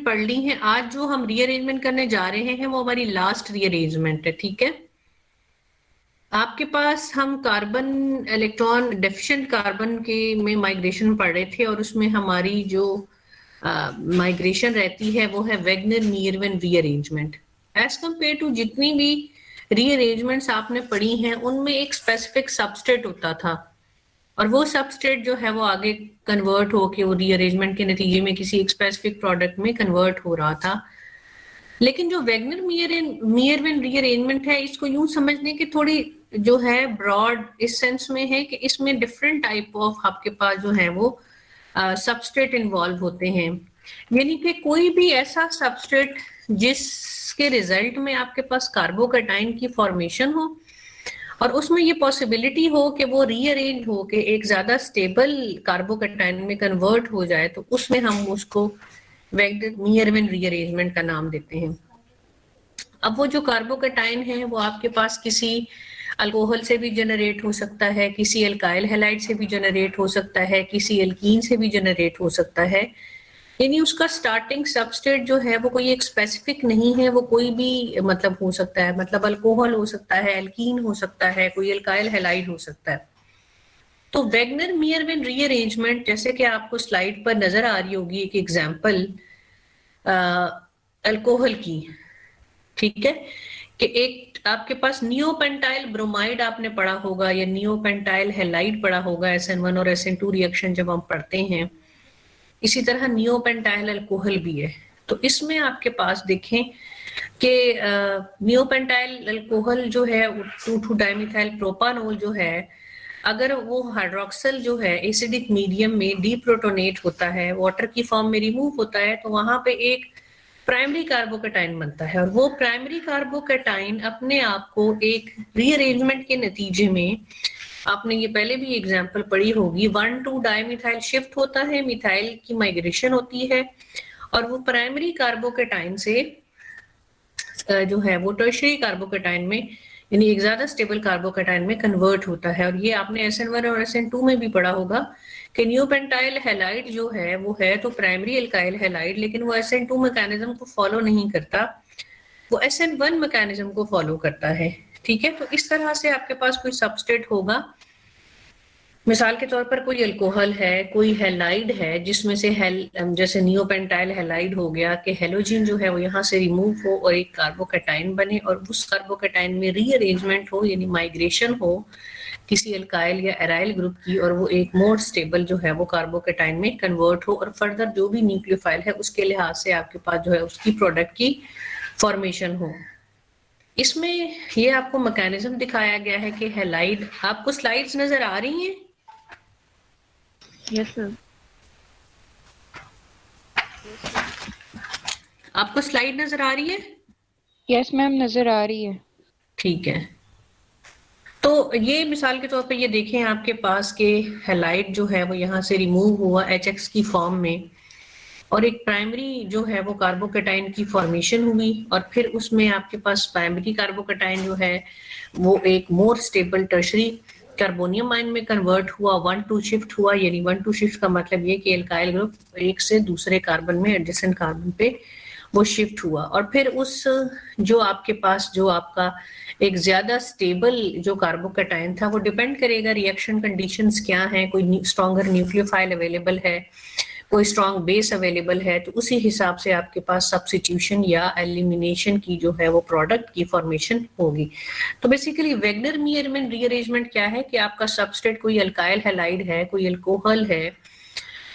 पढ़ ली हैं। आज जो हम रीअरेंजमेंट करने जा रहे हैं वो हमारी लास्ट रीअरेंजमेंट है, ठीक है। आपके पास हम कार्बन इलेक्ट्रॉन डेफिशिएंट कार्बन के में माइग्रेशन पढ़ रहे थे, और उसमें हमारी जो माइग्रेशन रहती है वो है Wagner Meerwein rearrangement. As compare to जितनी भी रीअरेंजमेंट्स आपने पढ़ी हैं उनमें एक स्पेसिफिक सबस्ट्रेट होता था, और वो सबस्ट्रेट जो है वो आगे कन्वर्ट होके वो रीअरेंजमेंट के नतीजे में किसी एक स्पेसिफिक प्रोडक्ट में कन्वर्ट हो रहा था। लेकिन जो वेगनर मीयरविन रीअरेंजमेंट है, इसको यूं समझने की थोड़ी जो है ब्रॉड इस सेंस में है कि इसमें डिफरेंट टाइप ऑफ आपके पास जो है वो सबस्ट्रेट इन्वॉल्व होते हैं। यानी कि कोई भी ऐसा सबस्ट्रेट जिसके रिजल्ट में आपके पास कार्बोकैटाइन की फॉर्मेशन हो और उसमें ये पॉसिबिलिटी हो कि वो रीअरेंज हो के एक ज्यादा स्टेबल कार्बोकैटाइन में कन्वर्ट हो जाए, तो उसमें हम उसको वेगनर मीयरविन रीअरेंजमेंट का नाम देते हैं। अब वो जो कार्बोकैटाइन है वो आपके पास किसी अल्कोहल से भी जनरेट हो सकता है, किसी अल्काइल हैलाइड से भी जनरेट हो सकता है, किसी एल्कीन से भी जनरेट हो सकता है। यानी उसका स्टार्टिंग सबस्ट्रेट जो है वो कोई एक स्पेसिफिक नहीं है, वो कोई भी मतलब हो सकता है, मतलब अल्कोहल हो सकता है, एल्कीन हो सकता है, कोई अल्काइल हैलाइड हो सकता है। तो वेगनर मीयरविन रीअरेंजमेंट, जैसे कि आपको स्लाइड पर नजर आ रही होगी एक एग्जांपल अल्कोहल की, ठीक है, कि एक आपके पास नियोपेंटाइल ब्रोमाइड आपने पढ़ा होगा या नियोपेंटाइल हैलाइड पढ़ा होगा, SN1 और SN2 रिएक्शन जब हम पढ़ते हैं। इसी तरह नियोपेंटाइल अल्कोहल भी है। तो इसमें आपके पास देखें कि नियोपेंटाइल अल्कोहल जो है 2,2 डाइमिथाइल प्रोपानोल जो है, अगर वो हाइड्रोक्सिल जो है एसिडिक मीडियम में डीप्रोटोनेट होता है, वाटर की फॉर्म में रिमूव होता है, तो वहां पे एक प्राइमरी कार्बोकैटाइन बनता है, और वो प्राइमरी कार्बोकैटाइन अपने आप को एक रीअरेंजमेंट के नतीजे में, आपने ये पहले भी एग्जांपल पढ़ी होगी, 1,2 डाइमिथाइल शिफ्ट होता है, मिथाइल की माइग्रेशन होती है, और वो प्राइमरी कार्बोकैटाइन से जो है वो टर्शियरी कार्बोकैटाइन में, यानी एक ज्यादा स्टेबल कार्बोकैटाइन में कन्वर्ट होता है। और ये आपने SN1 और SN2 में भी पढ़ा होगा कि नियोपेंटाइल हैलाइड जो है वो है तो प्राइमरी एल्काइल हैलाइड, लेकिन वो SN2 मैकेनिज्म को फॉलो नहीं करता, वो SN1 मैकेनिज्म को फॉलो करता है, ठीक है। तो इस तरह से आपके पास कोई सबस्ट्रेट होगा, मिसाल के तौर पर कोई अल्कोहल है, कोई हैलाइड है, जिसमें से जैसे नियोपेंटाइल हैलाइड हो गया कि हेलोजिन जो है वो यहाँ से रिमूव हो और एक कार्बोकैटाइन बने, और उस कार्बोकैटाइन में रीअरेंजमेंट हो, यानी माइग्रेशन हो किसी अल्काइल या एराइल ग्रुप की, और वो एक मोर स्टेबल जो है वो कार्बोकैटाइन में कन्वर्ट हो, और फर्दर जो भी न्यूक्लियोफाइल है उसके लिहाज से आपके पास जो है उसकी प्रोडक्ट की फॉर्मेशन हो। इसमें ये आपको मैकेनिज्म दिखाया गया है कि हैलाइड, आपको स्लाइड्स नजर आ रही हैं? Yes sir. आपको स्लाइड नजर आ रही है? यस मैम, नजर आ रही है। ठीक है, तो ये मिसाल के तौर पे ये देखें आपके पास के हैलाइड जो है वो यहाँ से रिमूव हुआ HX की फॉर्म में, और एक प्राइमरी जो है वो कार्बोकैटाइन की फॉर्मेशन हुई, और फिर उसमें आपके पास प्राइमरी कार्बोकैटाइन जो है वो एक more stable tertiary carbonium ion में कन्वर्ट हुआ, 1,2 शिफ्ट हुआ। यानी 1,2 शिफ्ट का मतलब ये कि एल्काइल ग्रुप एक से दूसरे कार्बन में एडजेसेंट कार्बन पे वो शिफ्ट हुआ, और फिर उस जो आपके पास जो आपका एक ज्यादा स्टेबल जो कार्बोकैटाइन था, वो डिपेंड करेगा रिएक्शन कंडीशंस क्या हैं, कोई स्ट्रॉन्गर न्यूक्लियोफाइल अवेलेबल है, कोई स्ट्रॉन्ग बेस अवेलेबल है, तो उसी हिसाब से आपके पास सब्स्टिट्यूशन या एलिमिनेशन की जो है वो प्रोडक्ट की फॉर्मेशन होगी। तो बेसिकली वेगनर मीयरविन रीअरेंजमेंट क्या है कि आपका सबस्ट्रेट कोई अल्काइल हैलाइड है, कोई अल्कोहल है,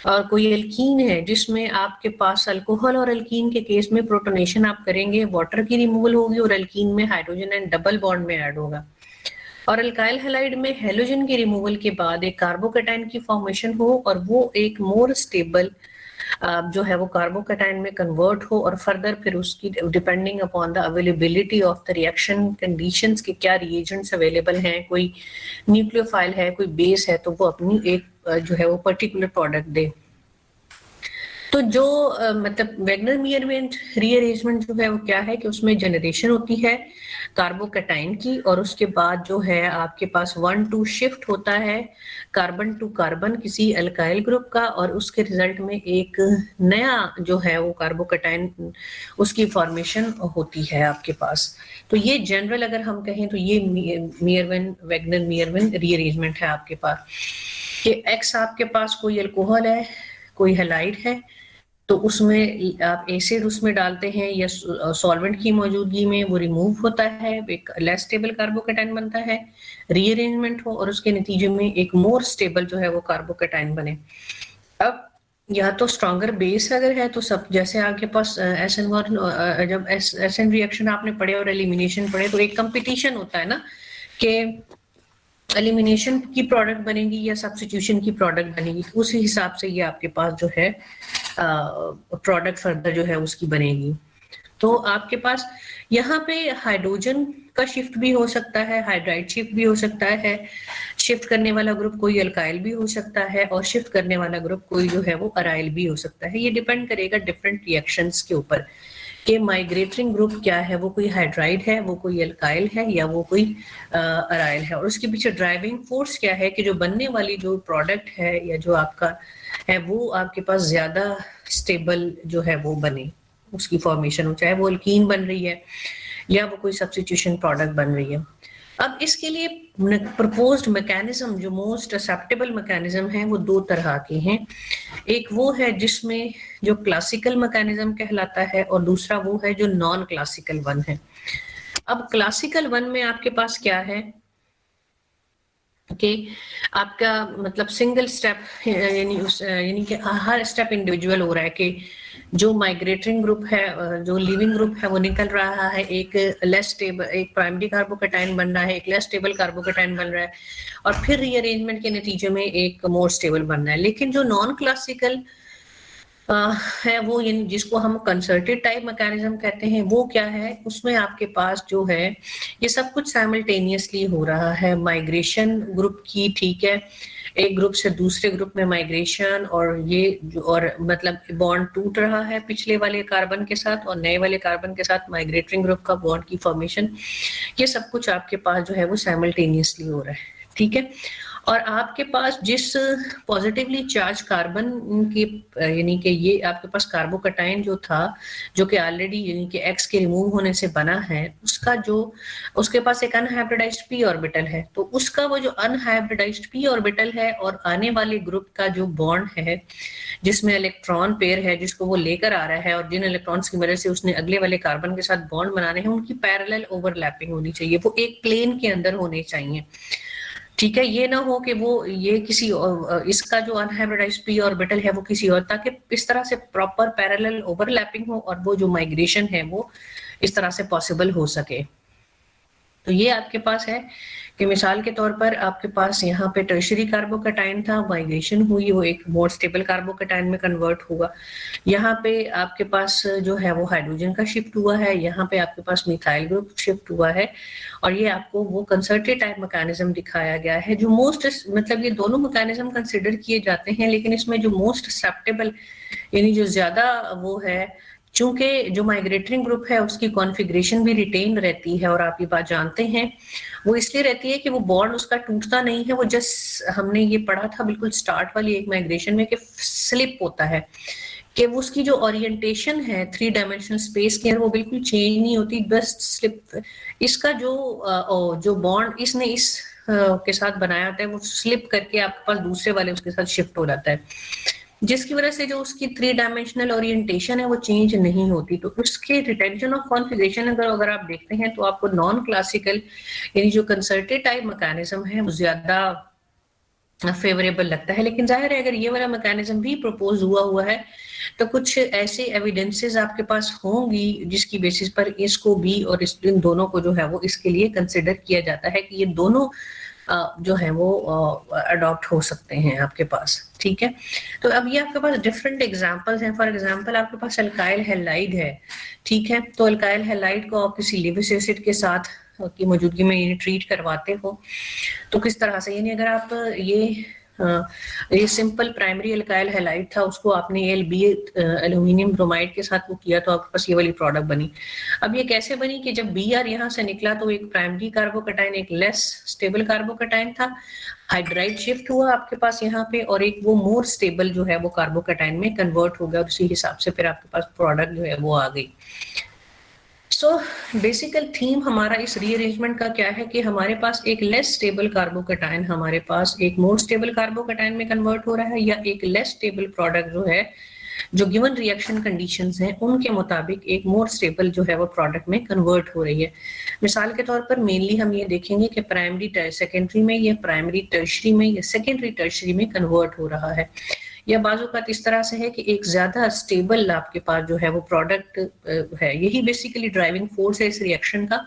और कोई एल्कीन है, जिसमें आपके पास अल्कोहल और एल्कीन के केस में प्रोटोनेशन आप करेंगे, वाटर की रिमूवल होगी, और एल्कीन में हाइड्रोजन एंड डबल बॉन्ड में ऐड होगा, और अल्काइल हैलाइड में हेलोजन की रिमूवल के बाद एक कार्बोकैटाइन की फॉर्मेशन हो, और वो एक मोर स्टेबल जो है वो कार्बोकैटाइन में कन्वर्ट हो, और फर्दर फिर उसकी depending upon the availability of the reaction conditions के क्या रिएजेंट्स अवेलेबल हैं, कोई न्यूक्लियोफाइल है, कोई बेस है, तो वो अपनी एक जो है वो पर्टिकुलर प्रोडक्ट दे। तो जो मतलब वेगनर मीयरविन रीअरेंजमेंट जो है वो क्या है कि उसमें जनरेशन होती है कार्बोकैटाइन की, और उसके बाद जो है आपके पास 1-2 शिफ्ट होता है कार्बन टू कार्बन किसी अल्काइल ग्रुप का, और उसके रिजल्ट में एक नया जो है वो कार्बोकैटाइन उसकी फॉर्मेशन होती है आपके पास। तो ये जनरल अगर हम कहें तो ये मेयरविन वैगनर मेयरविन रीअरेंजमेंट है आपके पास कि एक्स आपके पास कोई अल्कोहल है, कोई हैलाइड है, तो उसमें आप एसिड उसमें डालते हैं या सॉल्वेंट की मौजूदगी में वो रिमूव होता है, एक लेस स्टेबल कार्बोकैटाइन बनता है, रीअरेंजमेंट हो और उसके नतीजे में एक मोर स्टेबल जो है वो कार्बोकैटाइन बने। अब या तो स्ट्रॉन्गर बेस अगर है तो सब जैसे आपके पास SN1 जब SN रिएक्शन आपने पढ़े और एलिमिनेशन पढ़े तो एक कंपटीशन होता है ना कि एलिमिनेशन की प्रोडक्ट बनेगी या सब्स्टिट्यूशन की प्रोडक्ट बनेगी, उस हिसाब से ये आपके पास जो है प्रोडक्ट फर्दर जो है उसकी बनेगी। तो आपके पास यहाँ पे हाइड्रोजन का शिफ्ट भी हो सकता है, हाइड्राइड शिफ्ट भी हो सकता है, शिफ्ट करने वाला ग्रुप कोई अल्काइल भी हो सकता है और शिफ्ट करने वाला ग्रुप कोई जो है वो अराइल भी हो सकता है। ये डिपेंड करेगा डिफरेंट रिएक्शंस के ऊपर कि माइग्रेटिंग ग्रुप क्या है, वो कोई हाइड्राइड है, वो कोई अल्काइल है या वो कोई अराइल है, और उसके पीछे ड्राइविंग फोर्स क्या है कि जो बनने वाली जो प्रोडक्ट है या जो आपका है वो आपके पास ज्यादा स्टेबल जो है वो बने, उसकी फॉर्मेशन हो, चाहे वो अल्कीन बन रही है या वो कोई सब्स्टिट्यूशन प्रोडक्ट बन रही है। अब इसके लिए प्रपोज्ड मैकेनिज्म जो मोस्ट एक्सेप्टेबल मैकेनिज्म है वो दो तरह के हैं। एक वो है जिसमें जो क्लासिकल मैकेनिज्म कहलाता है और दूसरा वो है जो नॉन क्लासिकल वन है। अब क्लासिकल वन में आपके पास क्या है कि आपका मतलब सिंगल स्टेप यानी कि हर स्टेप इंडिविजुअल हो रहा है कि जो माइग्रेटिंग ग्रुप है, जो लिविंग ग्रुप है वो निकल रहा है, एक लेस स्टेबल एक प्राइमरी कार्बोकैटाइन बन रहा है, एक लेस स्टेबल कार्बोकैटाइन बन रहा है और फिर रीअरेंजमेंट के नतीजे में एक मोर स्टेबल बन रहा है। लेकिन जो नॉन क्लासिकल है वो जिसको हम कंसर्टेड टाइप मैकेनिज्म कहते हैं, वो क्या है, उसमें आपके पास जो है ये सब कुछ साइमल्टेनियसली हो रहा है। माइग्रेशन ग्रुप की, ठीक है, एक ग्रुप से दूसरे ग्रुप में माइग्रेशन और ये और मतलब बॉन्ड टूट रहा है पिछले वाले कार्बन के साथ और नए वाले कार्बन के साथ माइग्रेटिंग ग्रुप का बॉन्ड की फॉर्मेशन, ये सब कुछ आपके पास जो है वो साइमल्टेनियसली हो रहा है, ठीक है। और आपके पास जिस पॉजिटिवली चार्ज कार्बन की यानी कि ये आपके पास कार्बोकैटाइन जो था जो कि ऑलरेडी यानी कि एक्स के रिमूव होने से बना है, उसका जो उसके पास एक अनहाइब्रिडाइज्ड पी ऑर्बिटल है, तो उसका वो जो अनहाइब्रिडाइज्ड पी ऑर्बिटल है और आने वाले ग्रुप का जो बॉन्ड है जिसमें इलेक्ट्रॉन पेयर है जिसको वो लेकर आ रहा है और जिन इलेक्ट्रॉन्स की मदद से उसने अगले वाले कार्बन के साथ बॉन्ड बनाने हैं उनकी पैरेलल ओवरलैपिंग होनी चाहिए, वो एक प्लेन के अंदर होने चाहिए, ठीक है। ये ना हो कि वो ये किसी इसका जो अनहाइब्रिडाइज्ड पी ऑर्बिटल है वो किसी और, ताकि इस तरह से प्रॉपर पैरेलल ओवरलैपिंग हो और वो जो माइग्रेशन है वो इस तरह से पॉसिबल हो सके। तो ये आपके पास है कि मिसाल के तौर पर आपके पास यहाँ पे टर्शरी कार्बोकैटाइन था, माइग्रेशन हुई, वो एक मोर स्टेबल कार्बोकैटाइन में कन्वर्ट हुआ। यहाँ पे आपके पास जो है वो हाइड्रोजन का शिफ्ट हुआ है, यहाँ पे आपके पास मिथाइल ग्रुप शिफ्ट हुआ है और ये आपको वो कंसर्टेड टाइप मैकेनिज्म दिखाया गया है जो मोस्ट मतलब ये दोनों मैकेनिज्म कंसिडर किए जाते हैं, लेकिन इसमें जो मोस्ट एक्सेप्टेबल यानी जो ज्यादा वो है, चूंकि जो माइग्रेटिंग ग्रुप है उसकी कॉन्फ़िगरेशन भी रिटेन रहती है और आप ये बात जानते हैं, वो इसलिए रहती है कि वो बॉन्ड उसका टूटता नहीं है, वो जस्ट हमने ये पढ़ा था बिल्कुल स्टार्ट वाली एक माइग्रेशन में कि स्लिप होता है कि वो उसकी जो ओरिएंटेशन है 3 डायमेंशनल स्पेस के अंदर वो बिल्कुल चेंज नहीं होती, बस स्लिप इसका जो बॉन्ड इसने इस के साथ बनाया होता है वो स्लिप करके आपके पास दूसरे वाले उसके साथ शिफ्ट हो जाता है, जिसकी वजह से जो उसकी 3 डायमेंशनल ओरिएंटेशन है वो चेंज नहीं होती। तो उसके रिटेंशन ऑफ कॉन्फ़िगरेशन अगर आप देखते हैं तो आपको नॉन क्लासिकल यानी जो कंसर्टेड टाइप मैकेनिज्म है वो ज्यादा फेवरेबल लगता है। लेकिन जाहिर है अगर ये वाला मैकेनिज्म भी प्रपोज हुआ है तो कुछ ऐसे एविडेंसेस आपके पास होंगी जिसकी बेसिस पर इसको भी और इन दोनों को जो है वो इसके लिए कंसिडर किया जाता है कि ये दोनों जो है वो अडॉप्ट हो सकते हैं आपके पास, ठीक है। तो अब ये आपके पास डिफरेंट एग्जांपल्स हैं। फॉर एग्जांपल आपके पास अल्काइल हैलाइड है, ठीक है, तो अल्काइल हैलाइड को आप किसी लिविक एसिड के साथ की मौजूदगी में ट्रीट करवाते हो तो किस तरह से, यानी अगर आप ये ये सिंपल प्राइमरी अल्काइल हैलाइड था, उसको आपने Lb एल्यूमिनियम ब्रोमाइड के साथ वो किया तो आपके पास ये वाली प्रोडक्ट बनी। अब ये कैसे बनी कि जब Br यहाँ से निकला तो एक प्राइमरी कार्बोकैटायन एक लेस स्टेबल कार्बोकैटायन था, हाइड्राइड शिफ्ट हुआ आपके पास यहाँ पे और एक वो मोर स्टेबल जो है वो कार्बोकैटायन में कन्वर्ट हो गया और उसी हिसाब से फिर आपके पास प्रोडक्ट जो है वो आ गई। सो बेसिकल थीम हमारा इस रीअरेंजमेंट का क्या है कि हमारे पास एक लेस स्टेबल कार्बोकैटायन हमारे पास एक मोर स्टेबल कार्बोकैटायन में कन्वर्ट हो रहा है, या एक लेस स्टेबल प्रोडक्ट जो है जो गिवन रिएक्शन कंडीशंस हैं उनके मुताबिक एक मोर स्टेबल जो है वो प्रोडक्ट में कन्वर्ट हो रही है। मिसाल के तौर पर मेनली हम ये देखेंगे कि प्राइमरी सेकेंडरी में या प्राइमरी टर्शरी में या सेकेंडरी टर्शरी में कन्वर्ट हो रहा है, या बाजू का इस तरह से है कि एक ज्यादा स्टेबल आपके पास जो है वो प्रोडक्ट है। यही बेसिकली ड्राइविंग फोर्स है इस रिएक्शन का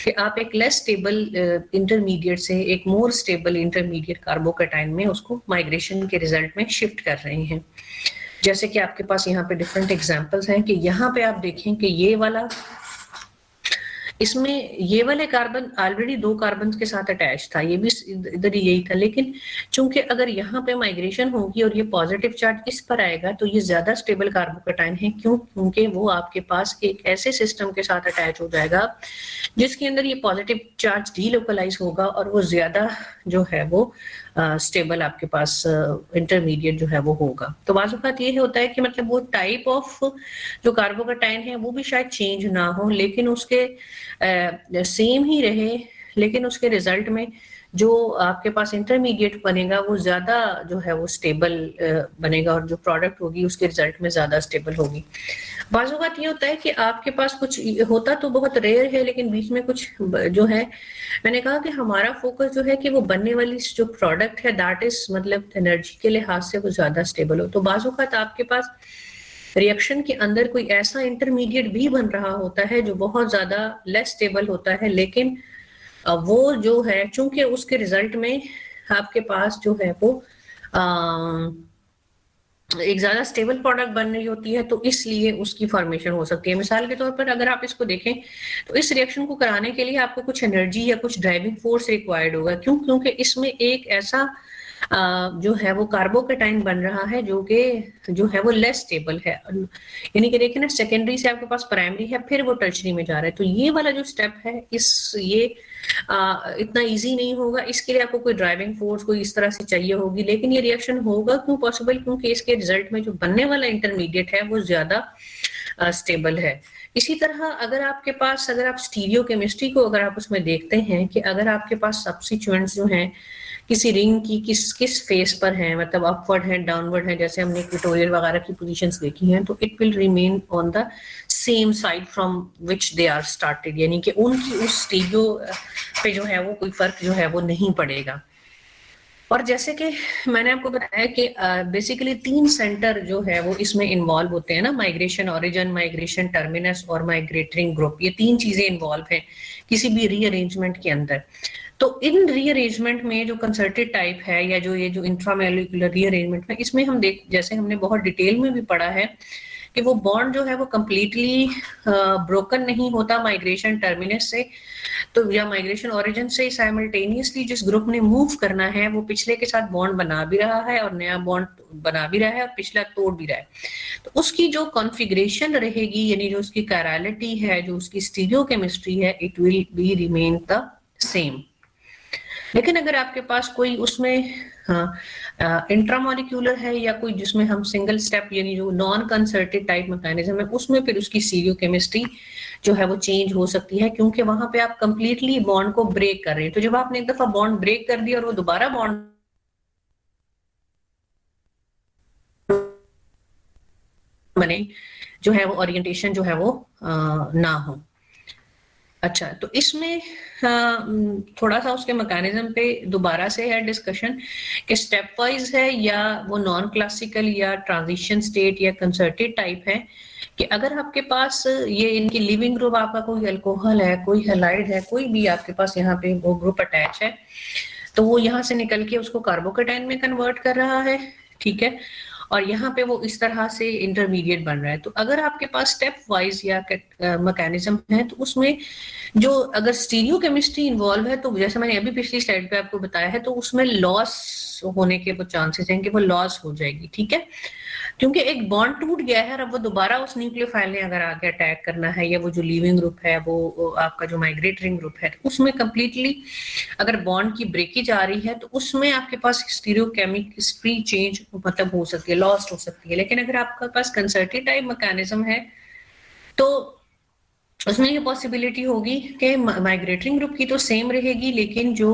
कि आप एक लेस स्टेबल इंटरमीडिएट से एक मोर स्टेबल इंटरमीडिएट कार्बोकैटायन में उसको माइग्रेशन के रिजल्ट में शिफ्ट कर रहे हैं। जैसे कि आपके पास यहाँ पे डिफरेंट एग्जांपल्स हैं कि यहाँ पे आप देखें कि ये वाला, इसमें ये वाले कार्बन ऑलरेडी 2 कार्बन के साथ अटैच था, ये भी इधर यही था, लेकिन चूंकि अगर यहाँ पे माइग्रेशन होगी और ये पॉजिटिव चार्ज इस पर आएगा तो ये ज्यादा स्टेबल कार्बोकैटायन है। क्यों? क्योंकि वो आपके पास एक ऐसे सिस्टम के साथ अटैच हो जाएगा जिसके अंदर ये पॉजिटिव चार्ज डीलोकलाइज होगा और वो ज्यादा जो है वो स्टेबल आपके पास इंटरमीडिएट जो है वो होगा। तो बाज़ ये होता है कि मतलब वो टाइप ऑफ जो कार्बोकैटायन है वो भी शायद चेंज ना हो, लेकिन उसके सेम ही रहे, लेकिन उसके रिजल्ट में जो आपके पास इंटरमीडिएट बनेगा वो ज्यादा जो है वो स्टेबल बनेगा और जो प्रोडक्ट होगी उसके रिजल्ट में ज्यादा स्टेबल होगी। बाज़ औक़ात ये होता है कि आपके पास कुछ होता तो बहुत रेयर है, लेकिन बीच में कुछ जो है, मैंने कहा कि हमारा फोकस जो है कि वो बनने वाली जो प्रोडक्ट है दैट इज मतलब एनर्जी के लिहाज से वो ज्यादा स्टेबल हो। तो बाज़ औक़ात आपके पास रिएक्शन के अंदर कोई ऐसा इंटरमीडिएट भी बन रहा होता है जो बहुत ज्यादा लेस स्टेबल होता है, लेकिन वो जो है चूंकि उसके रिजल्ट में आपके पास जो है वो एक ज्यादा स्टेबल प्रोडक्ट बन रही होती है, तो इसलिए उसकी फॉर्मेशन हो सकती है। मिसाल के तौर पर अगर आप इसको देखें तो इस रिएक्शन को कराने के लिए आपको कुछ एनर्जी या कुछ ड्राइविंग फोर्स रिक्वायर्ड होगा। क्यों? क्योंकि इसमें एक ऐसा जो है वो कार्बोकैटायन बन रहा है जो कि जो है वो लेस स्टेबल है, यानी कि देखिए ना सेकेंडरी से आपके पास प्राइमरी है फिर वो टर्शरी में जा रहा है। तो ये वाला जो स्टेप है ये इतना इजी नहीं होगा, इसके लिए आपको कोई ड्राइविंग फोर्स कोई इस तरह से चाहिए होगी, लेकिन ये रिएक्शन होगा क्यों पॉसिबल? क्योंकि इसके रिजल्ट में जो बनने वाला इंटरमीडिएट है वो ज्यादा स्टेबल है। इसी तरह अगर आपके पास अगर आप स्टीरियो केमिस्ट्री को अगर आप उसमें देखते हैं कि अगर आपके पास सब्स्टिट्यूएंट्स जो हैं किसी रिंग की किस फेस पर हैं, मतलब अपवर्ड है डाउनवर्ड है, जैसे हमने इक्वेटोरियल वगैरह की पोजीशंस देखी हैं, तो it will remain on the same side from which they are started, यानी कि उनकी उस स्टीरियो पे जो है वो कोई फर्क जो है वो नहीं पड़ेगा। और जैसे कि मैंने आपको बताया कि बेसिकली 3 सेंटर जो है वो इसमें इन्वॉल्व होते हैं ना, माइग्रेशन ओरिजिन, माइग्रेशन टर्मिनस और माइग्रेटरिंग ग्रुप, ये 3 चीजें इन्वॉल्व हैं किसी भी रीअरेंजमेंट के अंदर। तो इन रीअरेंजमेंट में जो कंसर्टेड टाइप है या जो ये जो इंट्रामोलिकुलर रीअरेंजमेंट में, इसमें हम जैसे हमने बहुत डिटेल में भी पढ़ा है कि वो बॉन्ड जो है वो कंप्लीटली ब्रोकन नहीं होता माइग्रेशन टर्मिनस से तो या माइग्रेशन ओरिजिन से। साइमल्टेनियसली जिस ग्रुप ने मूव करना है वो पिछले के साथ बॉन्ड बना भी रहा है और नया बॉन्ड बना भी रहा है और पिछला तोड़ भी रहा है, तो उसकी जो कॉन्फ़िगरेशन रहेगी यानी जो उसकी कैरालिटी है, जो उसकी स्टीरियोकेमिस्ट्री है, it will be remain the same. लेकिन अगर आपके पास कोई उसमें इंट्रामोलिक्यूलर है या कोई जिसमें हम सिंगल स्टेप यानी जो नॉन कंसर्टेड टाइप मैकेनिज्म है, उसमें फिर उसकी स्टीरियोकेमिस्ट्री जो है वो चेंज हो सकती है, क्योंकि वहां पे आप कंप्लीटली बॉन्ड को ब्रेक कर रहे हैं। तो जब आपने एक दफा बॉन्ड ब्रेक कर दिया और वो दोबारा बॉन्ड बने जो है वो ओरिएंटेशन जो है वो ना हो। अच्छा, तो इसमें थोड़ा सा उसके मैकेनिज्म पे दोबारा से है डिस्कशन कि स्टेप वाइज है या वो नॉन क्लासिकल या ट्रांजिशन स्टेट या कंसर्टेड टाइप है। कि अगर आपके पास ये इनकी लिविंग ग्रुप आपका कोई अल्कोहल है, कोई हैलाइड है, कोई भी आपके पास यहाँ पे वो ग्रुप अटैच है, तो वो यहाँ से निकल के उसको कार्बोकैटायन में कन्वर्ट कर रहा है, ठीक है। और यहाँ पे वो इस तरह से इंटरमीडिएट बन रहा है। तो अगर आपके पास स्टेप वाइज या मैकेनिज्म है तो उसमें जो अगर स्टीरियो केमिस्ट्री इन्वॉल्व है तो जैसे मैंने अभी पिछली स्लाइड पे आपको बताया है, तो उसमें लॉस होने के वो चांसेस हैं कि वो लॉस हो जाएगी, ठीक है, क्योंकि एक बॉन्ड टूट गया है। अब वो दोबारा उस न्यूक्लियोफाइल ने अगर आगे अटैक करना है, या वो जो लीविंग ग्रुप है, वो आपका जो माइग्रेटरिंग ग्रुप है, तो उसमें कंप्लीटली अगर बॉन्ड की ब्रेकेज आ रही है तो उसमें आपके पास स्टीरियोकेमिस्ट्री चेंज मतलब हो सकती है, लॉस्ट हो सकती है। लेकिन अगर आपके पास कंसर्टेड टाइप मैकेनिज्म है तो उसमें ये पॉसिबिलिटी होगी कि माइग्रेटरिंग ग्रुप की तो सेम रहेगी, लेकिन जो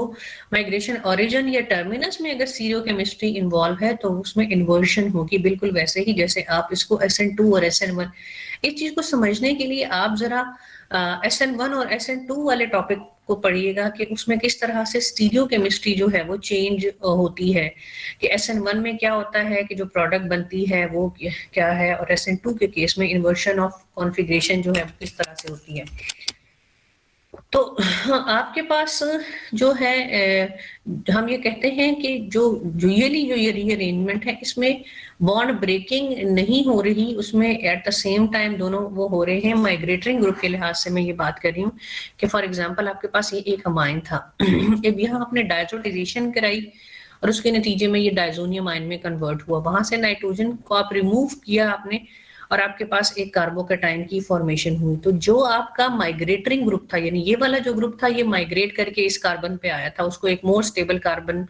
माइग्रेशन ओरिजिन या टर्मिनस में अगर स्टीरियो केमिस्ट्री इन्वॉल्व है तो उसमें इन्वर्शन होगी, बिल्कुल वैसे ही जैसे आप इसको SN2 और SN1। इस चीज को समझने के लिए आप जरा SN1 और SN2 वाले टॉपिक को पढ़िएगा कि उसमें किस तरह से स्टीरियो केमिस्ट्री जो है वो चेंज होती है, कि SN1 में क्या होता है कि जो प्रोडक्ट बनती है वो क्या है, और SN2 के केस में इन्वर्शन ऑफ कॉन्फ़िगरेशन जो है किस तरह से होती है। तो आपके पास जो है हम ये कहते हैं कि जो यूजुअली जो ये रीअरेंजमेंट है इसमें बॉन्ड ब्रेकिंग नहीं हो रही, उसमें एट द सेम टाइम दोनों वो हो रहे हैं। माइग्रेटरिंग ग्रुप के लिहाज से मैं ये बात कर रही हूँ कि फॉर एग्जांपल आपके पास ये एक अमाइन था, अब यहाँ आपने डायजोटाइजेशन कराई और उसके नतीजे में ये डायजोनियम आयन में कन्वर्ट हुआ, वहां से नाइट्रोजन को आप रिमूव किया आपने और आपके पास एक कार्बोकैटायन की फॉर्मेशन हुई। तो जो आपका माइग्रेटरिंग ग्रुप था, यानी ये वाला जो ग्रुप था ये माइग्रेट करके इस कार्बन पे आया था, उसको एक मोर स्टेबल कार्बन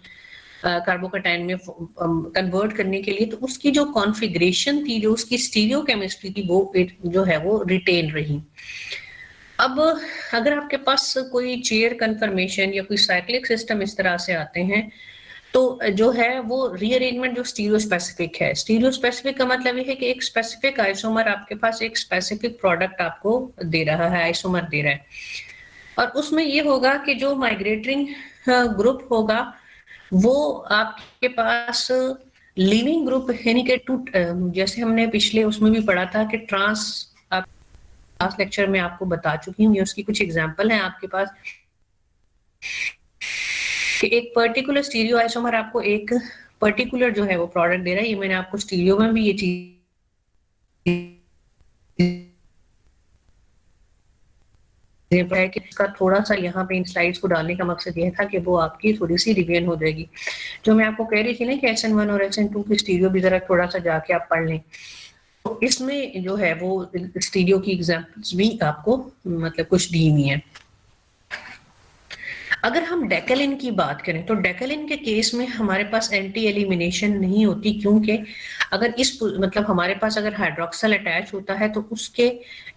कार्बोकैटायन में कन्वर्ट करने के लिए, तो उसकी जो कॉन्फ़िगरेशन थी, जो उसकी स्टीरियो केमिस्ट्री थी, वो जो है वो रिटेन रही। अब अगर आपके पास कोई चेयर कन्फर्मेशन या कोई साइक्लिक सिस्टम इस तरह से आते हैं तो जो है वो रीअरेंजमेंट जो स्टीरियो स्पेसिफिक है, स्टीरियो स्पेसिफिक का मतलब ये है कि एक स्पेसिफिक आइसोमर आपके पास एक स्पेसिफिक प्रोडक्ट आपको दे रहा है, आइसोमर दे रहा है, और उसमें ये होगा कि जो माइग्रेटरिंग ग्रुप होगा वो आपके पास लिविंग ग्रुप यानी कि जैसे हमने पिछले उसमें भी पढ़ा था कि लास्ट लेक्चर में आपको बता चुकी हूँ, ये उसकी कुछ एग्जांपल हैं आपके पास कि एक पर्टिकुलर स्टीरियो आइसोमर आपको एक पर्टिकुलर जो है वो प्रोडक्ट दे रहा है। ये मैंने आपको स्टीरियो में भी ये चीज है कि इसका थोड़ा सा यहाँ पे इन स्लाइड्स को डालने का मकसद ये था कि वो आपकी थोड़ी सी रिवीजन हो जाएगी। जो मैं आपको कह रही थी ना कि SN1 और SN2 की स्टीरियो भी जरा थोड़ा सा जाके आप पढ़ लें, तो इसमें जो है वो स्टीरियो की एग्जांपल्स भी आपको मतलब कुछ दी हुई है। अगर हम डेकेलिन की बात करें तो डेकेलिन के केस में हमारे पास एंटी एलिमिनेशन नहीं होती, क्योंकि अगर इस मतलब हमारे पास अगर हाइड्रोक्सल अटैच होता है तो उसके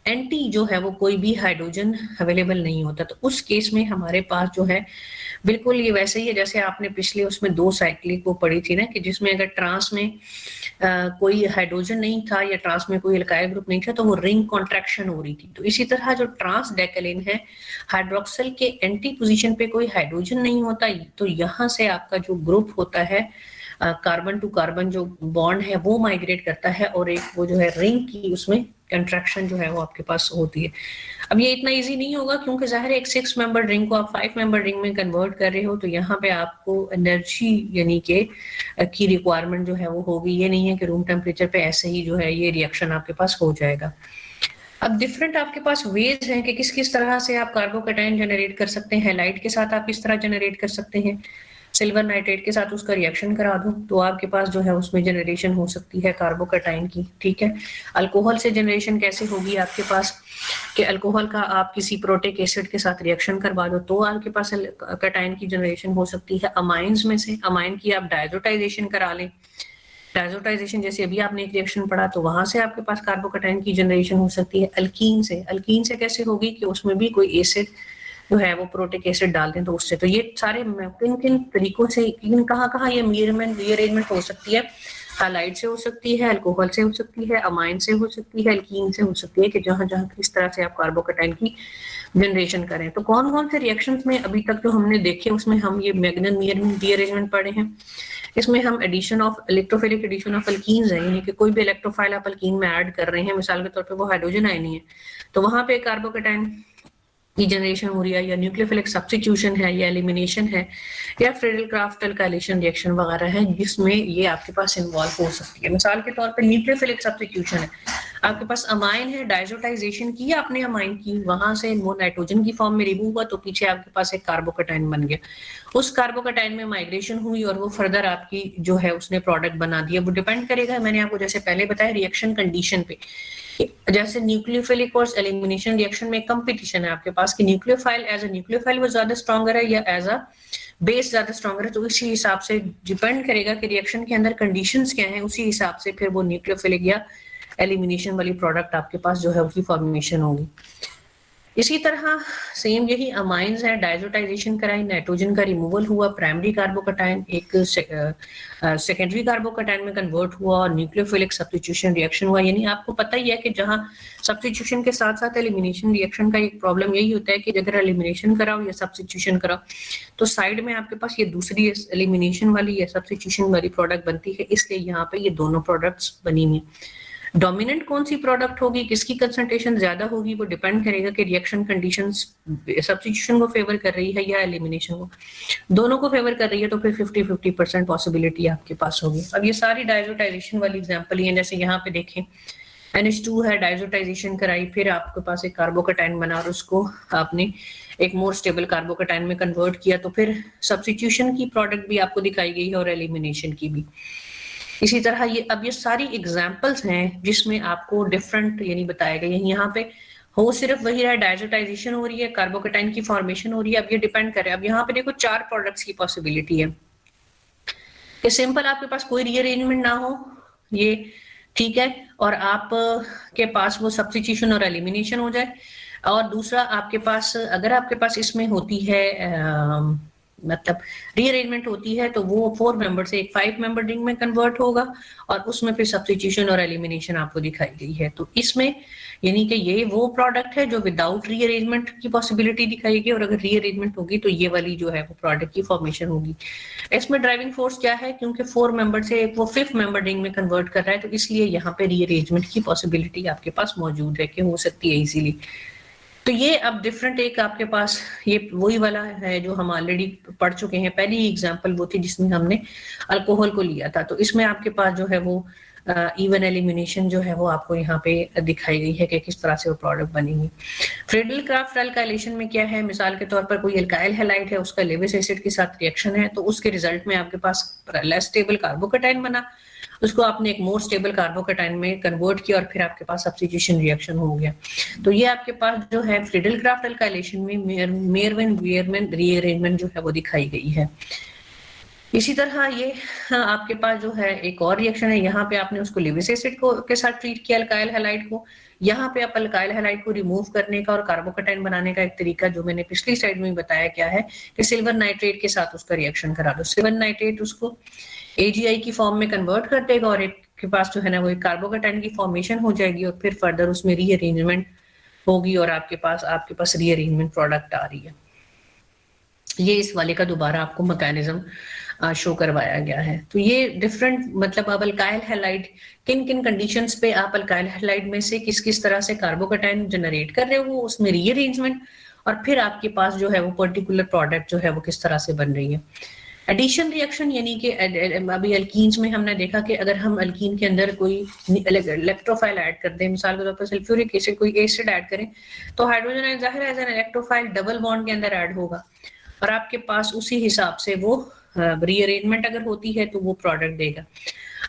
एंटी जो है वो कोई भी हाइड्रोजन अवेलेबल नहीं होता। तो उस केस में हमारे पास जो है बिल्कुल ये वैसे ही है जैसे आपने पिछले उसमें 2 साइक्लिक वो पढ़ी थी ना, कि जिसमें अगर ट्रांस में कोई हाइड्रोजन नहीं था या ट्रांस में कोई एल्काइल ग्रुप नहीं था तो वो रिंग कॉन्ट्रैक्शन हो रही थी। तो इसी तरह जो ट्रांस डेकेलिन है, हाइड्रोक्सल के एंटी पोजीशन पे कोई हाइड्रोजन नहीं होता, तो यहाँ से आपका जो ग्रुप होता है कार्बन टू कार्बन जो बॉन्ड है वो माइग्रेट करता है और एक वो जो है रिंग की उसमें कंट्रैक्शन जो है वो आपके पास होती है। अब ये इतना इजी नहीं होगा क्योंकि जाहिर है एक 6 मेंबर रिंग को आप 5 मेंबर रिंग में कन्वर्ट कर रहे हो, तो यहाँ पे आपको एनर्जी यानी कि की रिक्वायरमेंट जो है वो होगी। ये नहीं है कि रूम टेम्परेचर पे ऐसे ही जो है ये रिएक्शन आपके पास हो जाएगा। अब डिफरेंट आपके पास वेज हैं कि किस किस तरह से आप कार्बोकैटायन जनरेट कर सकते हैं। हैलाइड के साथ आप किस तरह जनरेट कर सकते हैं, सिल्वर नाइट्रेट के साथ उसका रिएक्शन करा दो तो आपके पास जो है उसमें जनरेशन हो सकती है कार्बोकैटायन की, ठीक है। अल्कोहल से जनरेशन कैसे होगी आपके पास कि अल्कोहल का आप किसी प्रोटिक एसिड के साथ रिएक्शन करवा दो तो आपके पास कैटायन की जनरेशन हो सकती है। अमाइंस में से अमाइन की आप डायजोटाइजेशन करा लें, डायजोटाइजेशन जैसे अभी आपने एक रिएक्शन पढ़ा तो वहां से आपके पास कार्बोकैटायन की जनरेशन हो सकती है। अल्कीन से कैसे होगी कि उसमें भी कोई एसिड जो है वो प्रोटिक एसिड डाल दें तो उससे। तो ये सारे किन किन तरीकों से किन कहाँ ये रीअरेंजमेंट हो सकती है, हैलाइड से हो सकती है, अल्कोहल से हो सकती है, अमाइन से हो सकती है, अल्कीन से हो सकती है, कि जहां जहां किस तरह से आप कार्बोकैटायन की जनरेशन करें। तो कौन कौन से रिएक्शंस में अभी तक जो हमने देखे उसमें हम ये मैग्नेट रीअरेंजमेंट पढ़े हैं। इसमें हम addition of electrophilic addition of alkenes है, यानी कि कोई भी इलेक्ट्रोफाइल आप अल्कीन में ऐड कर रहे हैं, मिसाल के तौर पे वो हाइड्रोजन आयन है तो वहां पे कार्बोकैटायन जनरेशन हो रही है, या न्यूक्लियोफिलिक सब्स्टिट्यूशन है, या एलिमिनेशन है, या फ्रीडल-क्राफ्ट अल्काइलेशन रिएक्शन वगैरह है, जिसमें ये आपके पास इन्वॉल्व हो सकती है। मिसाल के तौर पे न्यूक्लियोफिलिक सब्स्टिट्यूशन है, आपके पास अमाइन है, डायजोटाइजेशन की आपने अमाइन की, वहां से वो नाइट्रोजन की फॉर्म में रिमूव हुआ, तो पीछे आपके पास एक कार्बोकैटायन बन गया। उस कार्बोकैटायन में माइग्रेशन हुई और वो फर्दर आपकी जो है उसने प्रोडक्ट बना दिया। वो डिपेंड करेगा, मैंने आपको जैसे पहले बताया, रिएक्शन कंडीशन पे। जैसे न्यूक्लियोफिलिक और एलिमिनेशन रिएक्शन में कंपटीशन है आपके पास कि न्यूक्लियोफाइल एज अ न्यूक्लियोफाइल वो ज्यादा स्ट्रॉन्गर है या एज अ बेस ज्यादा स्ट्रॉन्गर है, तो इसी हिसाब से डिपेंड करेगा कि रिएक्शन के अंदर कंडीशंस क्या हैं, उसी हिसाब से फिर वो न्यूक्लियोफिलिक या एलिमिनेशन वाली प्रोडक्ट आपके पास जो है उसकी फॉर्मेशन होगी। इसी तरह सेम यही अमाइंस है, डायजोटाइजेशन कराई, नाइट्रोजन का रिमूवल हुआ, प्राइमरी कार्बोकैटायन एक सेकेंडरी कार्बोकैटायन में कन्वर्ट हुआ और न्यूक्लियोफिलिक सब्स्टिट्यूशन रिएक्शन हुआ। यानी आपको पता ही है कि जहां सब्स्टिट्यूशन के साथ साथ एलिमिनेशन रिएक्शन का एक प्रॉब्लम यही होता है कि अगर एलिमिनेशन कराओ या सब्स्टिट्यूशन कराओ तो साइड में आपके पास ये दूसरी एलिमिनेशन वाली या सब्स्टिट्यूशन वाली प्रोडक्ट बनती है, इसलिए यहाँ पे ये दोनों प्रोडक्ट्स बनी हुई। डोमिनेंट कौन सी प्रोडक्ट होगी, किसकी कंसंट्रेशन ज्यादा होगी, वो डिपेंड करेगा कि रिएक्शन कंडीशंस सब्स्टिट्यूशन को फेवर कर रही है या एलिमिनेशन को। दोनों को फेवर कर रही है तो फिर 50-50% पॉसिबिलिटी आपके पास होगी। अब ये सारी डायजोटाइजेशन वाली एग्जांपल ही है, जैसे यहाँ पे देखें NH2 है, डायजोटाइजेशन कराई, फिर आपके पास एक कार्बोकैटायन बना और उसको आपने एक मोर स्टेबल कार्बोकैटायन में कन्वर्ट किया, तो फिर सब्स्टिट्यूशन की प्रोडक्ट भी आपको दिखाई गई है और एलिमिनेशन की भी। इसी तरह ये सारी एग्जांपल्स हैं जिसमें आपको डिफरेंट यानी बताया गया है। यहाँ पे हो सिर्फ वही रहा, डायजोटाइजेशन हो रही है, कार्बोकैटायन की फॉर्मेशन हो रही है। अब ये डिपेंड करे, अब यहाँ पे देखो 4 प्रोडक्ट्स की पॉसिबिलिटी है कि सिंपल आपके पास कोई रीअरेंजमेंट ना हो, ये ठीक है, और आप के पास वो सब्स्टिट्यूशन और एलिमिनेशन हो जाए। और दूसरा आपके पास, अगर आपके पास इसमें होती है मतलब रीअरेंजमेंट होती है तो वो 4 मेंबर से एक 5 मेंबर रिंग में कन्वर्ट होगा और उसमें फिर सब्स्टिट्यूशन और एलिमिनेशन आपको दिखाई गई है। तो इसमें यानी कि ये वो प्रोडक्ट है जो विदाउट रीअरेंजमेंट की पॉसिबिलिटी दिखाएगी, और अगर रीअरेंजमेंट होगी तो ये वाली जो है वो प्रोडक्ट की फॉर्मेशन होगी। इसमें ड्राइविंग फोर्स क्या है, क्योंकि 4 मेंबर से वो 5th मेंबर रिंग में कन्वर्ट कर रहा है, तो इसलिए यहाँ पे रीअरेंजमेंट की पॉसिबिलिटी आपके पास मौजूद है कि हो सकती है इजीली। तो ये अब डिफरेंट एक आपके पास ये वही वाला है जो हम ऑलरेडी पढ़ चुके हैं। पहली एग्जांपल वो थी जिसमें हमने अल्कोहल को लिया था, तो इसमें आपके पास जो है वो इवन एलिमिनेशन जो है वो आपको यहाँ पे दिखाई गई है कि किस तरह से वो प्रोडक्ट बनेंगी। फ्रीडल-क्राफ्ट अल्काइलेशन में क्या है, मिसाल के तौर पर कोई एल्काइल हैलाइड है, उसका लेविस एसिड के साथ रिएक्शन है, तो उसके रिजल्ट में आपके पास लेस स्टेबल कार्बोकैटायन बना, उसको आपने एक मोर स्टेबल कार्बोकैटायन में कन्वर्ट किया और फिर आपके पास सब्स्टिट्यूशन रिएक्शन हो गया। तो ये आपके पास जो है फ्रीडल-क्राफ्ट अल्काइलेशन में मेयरमैन रीअरेंजमेंट जो है वो दिखाई गई है। इसी तरह ये आपके पास जो है एक और रिएक्शन है, यहाँ पे आपने उसको लेविस एसिड को के साथ ट्रीट किया अल्काइल हैलाइड को, यहाँ पे आप अल्काइल हैलाइड को रिमूव करने का और कार्बोकैटायन बनाने का एक तरीका जो मैंने पिछली स्लाइड में बताया क्या है कि सिल्वर नाइट्रेट के साथ उसका रिएक्शन करा दो। सिल्वर नाइट्रेट उसको AgI की फॉर्म में कन्वर्ट कर देगा और एक के पास जो है ना वो एक कार्बोकैटायन की फॉर्मेशन हो जाएगी और फिर फर्दर उसमें रीअरेंजमेंट होगी और आपके पास रीअरेंजमेंट प्रोडक्ट आ रही है। ये इस वाले का दोबारा आपको मैकेनिज्म शो करवाया गया है। तो ये डिफरेंट मतलब अब अल्काइल हैलाइड किन किन कंडीशंस पे आप अल्काइल हैलाइड में से किस किस तरह से कार्बोकैटायन जनरेट कर रहे हो, उसमें रीअरेंजमेंट, और फिर आपके पास जो है वो पर्टिकुलर प्रोडक्ट जो है वो किस तरह से बन रही है। एडिशन रिएक्शन यानी कि अभी अल्कीन्स में हमने देखा कि अगर हम अल्कीन के अंदर कोई इलेक्ट्रोफाइल ऐड कर दें, मिसाल के तौर पर सल्फ्यूरिक एसिड कोई एसिड ऐड करें, तो हाइड्रोजन आयन जाहिर है as an electrophile double bond के अंदर ऐड होगा और आपके पास उसी हिसाब से वो रीअरेंजमेंट अगर होती है तो वो प्रोडक्ट देगा।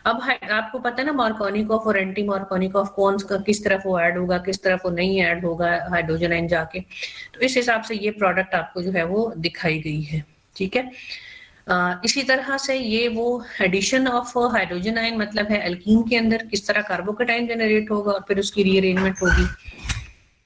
अब आपको पता है ना मार्कोनिकॉफ और एंटी मार्कोनिकॉफ कौन का किस तरफ वो ऐड होगा, किस तरफ वो नहीं ऐड होगा हाइड्रोजन आयन जाके, तो इस हिसाब से ये प्रोडक्ट आपको जो है वो दिखाई गई है। ठीक है, इसी तरह से ये वो एडिशन ऑफ हाइड्रोजन आयन मतलब है अल्कीन के अंदर किस तरह कार्बोकैटायन जनरेट होगा और फिर उसकी रीअरेंजमेंट होगी।